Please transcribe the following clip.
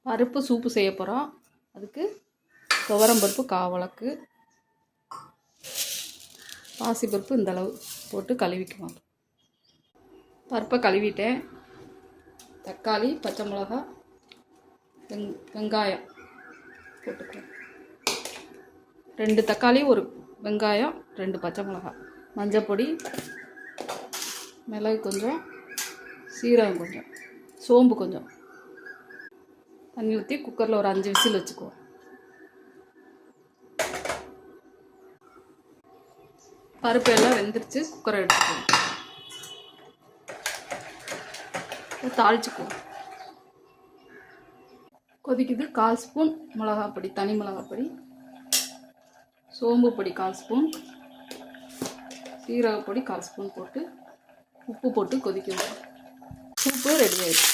பருப்பு சூப்பு செய்ய போகிறோம். அதுக்கு துவரம்பருப்பு காவலக்கு, பாசிப்பருப்பு இந்தளவு போட்டு கழுவிக்குவோம். பருப்பை கழுவிட்டேன். தக்காளி, பச்சை மிளகா, வெங்காயம் போட்டுக்குவோம். 2 தக்காளி, 1 வெங்காயம், 2 பச்சை மிளகா, மஞ்சள் பொடி, மிளகு கொஞ்சம், சீரகம் கொஞ்சம், சோம்பு கொஞ்சம், தண்ணி ஊற்றி குக்கரில் ஒரு 5 விசில் வச்சுக்குவோம். பருப்பு எல்லாம் வெந்துருச்சு. குக்கரை எடுத்துக்குவோம். தாளிச்சுக்குவோம். கொதிக்குது. 1/4 ஸ்பூன் மிளகாப்பொடி, தனி மிளகாப்பொடி, சோம்பு பொடி 1/4 ஸ்பூன், சீரகப்பொடி 1/4 ஸ்பூன் போட்டு உப்பு போட்டு கொதிக்குவோம். சூப்பு ரெடி ஆயிடுச்சு.